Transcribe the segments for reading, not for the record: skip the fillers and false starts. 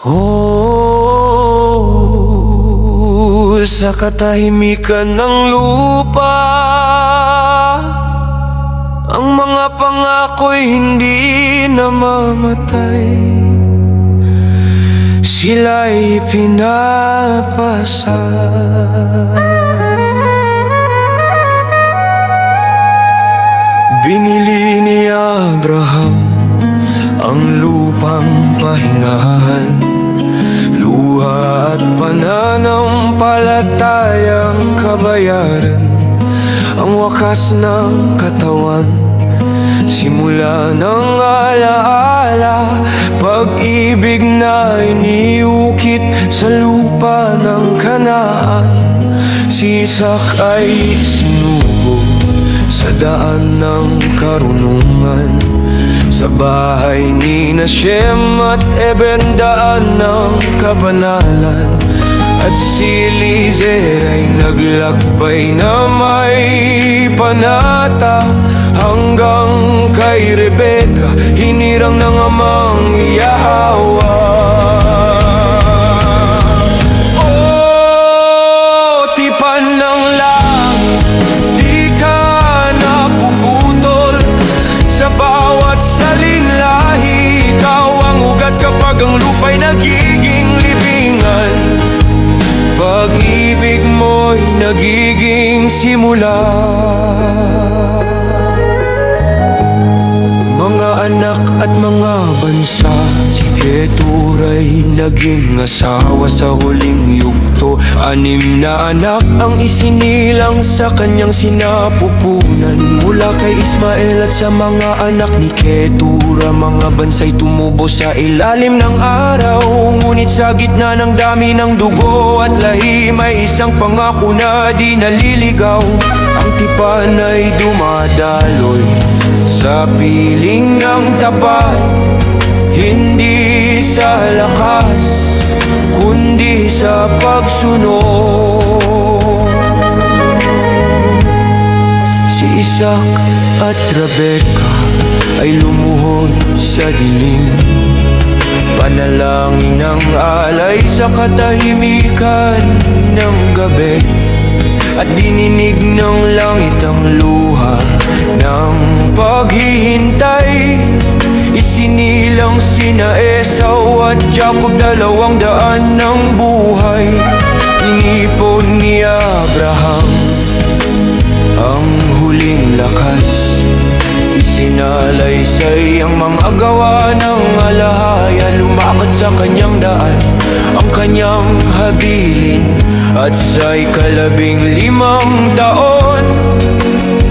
Oh, sa katahimikan ng lupa, ang mga pangako'y hindi namamatay. Sila'y pinapasa. Binili ni Abraham ang lupang pahingahan, luha at pananampalatayang kabayaran, ang wakas ng katawan, simula ng alaala, pag-ibig na iniukit sa lupa ng Kanaan. Si Isaac ay sinugo sa daan ng karunungan, sa bahay ni Shem at Eben, daan ng kabanalan. At si Eliezer ay naglakbay na may panata, hanggang kay Rebecca hinirang ng amang Yahweh. Oh, tipan ng langit, di ka napuputol. Sa bawat salinlahi, ikaw ang ugat kapag ang lupa'y nagiging libingan. Pag-ibig mo'y nagiging simula. Mga anak at mga bansa, si Ketura'y naging asawa sa huling yugto. 6 na anak ang isinilang sa kanyang sinapupunan. Mula kay Ismael at sa mga anak ni Ketura, mga bansa'y tumubo sa ilalim ng araw. Ngunit sa gitna ng dami ng dugo at lahi, may isang pangako na di naliligaw. Ang tipan ay dumadaloy sa piling ng tapat, hindi sa lakas, kundi sa pagsunod. Si Isaac at Rebecca ay lumuhod sa dilim, panalangin ng alay sa katahimikan ng gabi. At dininig ng langit ang luha ng paghihintay. Isinilang sina Esau at Jacob, 200 ng buhay. Inipon ni Abraham ang huling lakas, isinalaysay ang mga gawa ng alahaya. Lumakad sa kanyang daan ang kanyang habilin, at sa'y 15 taon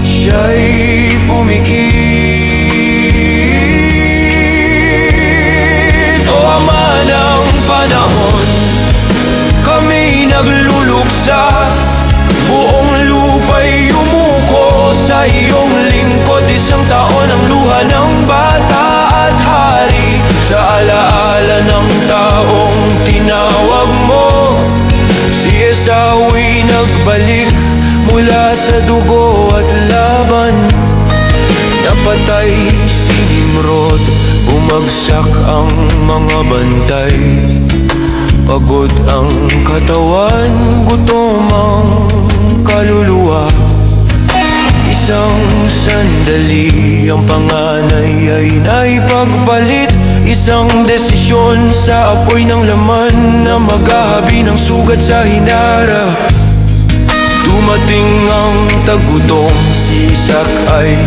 siya'y pumikit. O Ama ng panahon, kami nagluluksa, buong lupa'y yumuko sa iyong lingkod. 1 taon ang luha ng bata at hari, sa alaala ng taong tinawag mo. Si Esau'y nagbalik mula sa dugo at laban, napatay si Nimrod, bumagsak ang mga bantay. Pagod ang katawan, gutom ang kaluluwa. Isang sandali, ang panganay ay naipagpalit. Isang desisyon sa apoy ng laman, na maghahabi ng sugat sa hinara. Dumating ang tagutong, si Isaac ay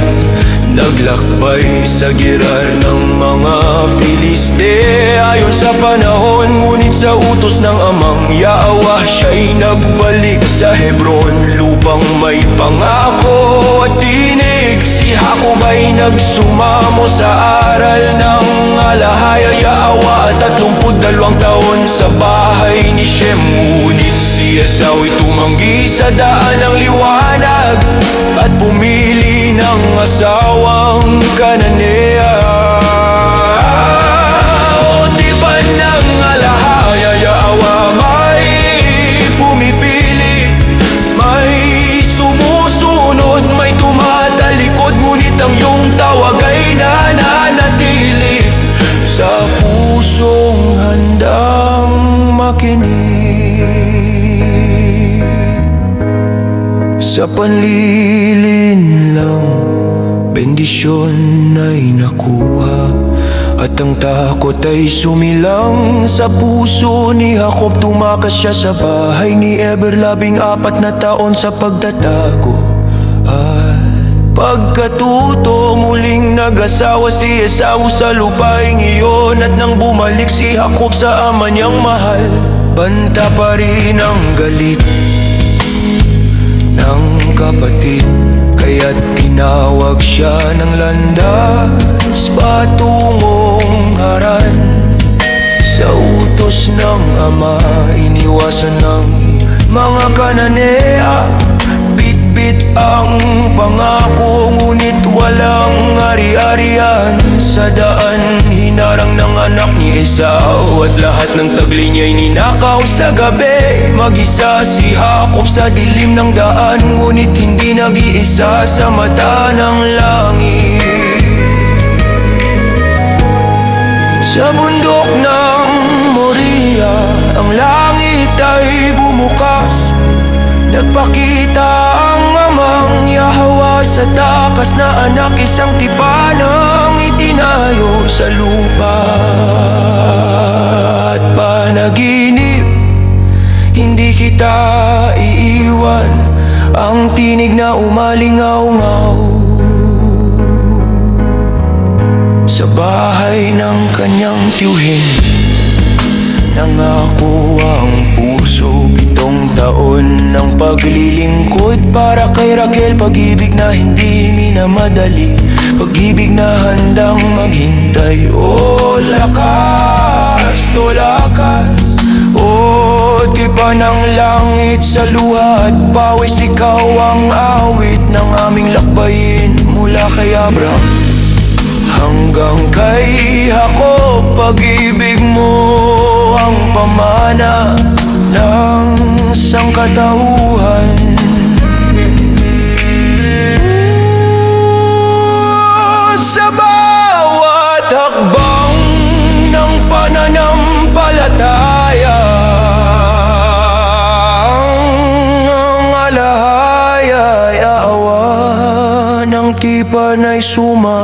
naglakbay sa girar ng mga Filiste. Ayon sa panahon, ngunit sa utos ng amang Yahweh, siya'y nagbalik sa Hebron, lupang may pangako at tinig. Si Jacob ay nagsumamo sa aral ng alahaya Yahweh, 32 taon sa bahay ni Shem. Ngunit si Esau'y tumanggi sa daan ng liwanag, at pumili ng asawang Kananea. O tipan ng alahaya Yahweh, may pumipili, may sumusunod, may tumatalikod. Ngunit ang iyong tawag ay nananatili sa pusong handa. Sa panlilin lang, bendisyon ay nakuha, at ang takot ay sumilang sa puso ni Jacob. Tumakas siya sa bahay ni Eber, 14 na taon sa pagtatago. At pagkatuto, muling nag-asawa si Esau sa lupaing iyon. At nang bumalik si Jacob sa ama niyang mahal, banta pa rin ang galit ng kapatid, kaya't tinawag siya ng landas patungong Haran. Sa utos ng ama, iniwasan ng mga Kananea, bitbit ang pangako, ngunit walang ari-arian. Sa daan, hinarang ng anak ni Esau, at lahat ng tagli niya'y ninakaw sa gabi. Mag-isa si Jacob sa dilim ng daan, ngunit hindi nag-iisa sa mata ng langit. Sa bundok ng Moria, ang langit ay bumukas. Nagpakita ang amang Yahwa sa takas na anak, isang tipanang itinayo sa lupa. At panaginip, hindi kita iiwan, ang tinig na umalingaw-ngaw sa bahay ng kanyang tiyuhin. Nangako ang puso, 7 taon ng paglilingkod para kay Raquel. Pag-ibig na hindi minamadali, pag-ibig na handang maghintay. O lakas, o lakas, o tipa ng langit sa luha at pawis. Ikaw ang awit ng aming lakbayin, mula kay Abraham hanggang kay Jacob. Pag-ibig mo ang pamana ng sangkatauhan. Sa bawat hakbang ng pananampalataya, ang alahaya ay awa ng tipan ay sumasama.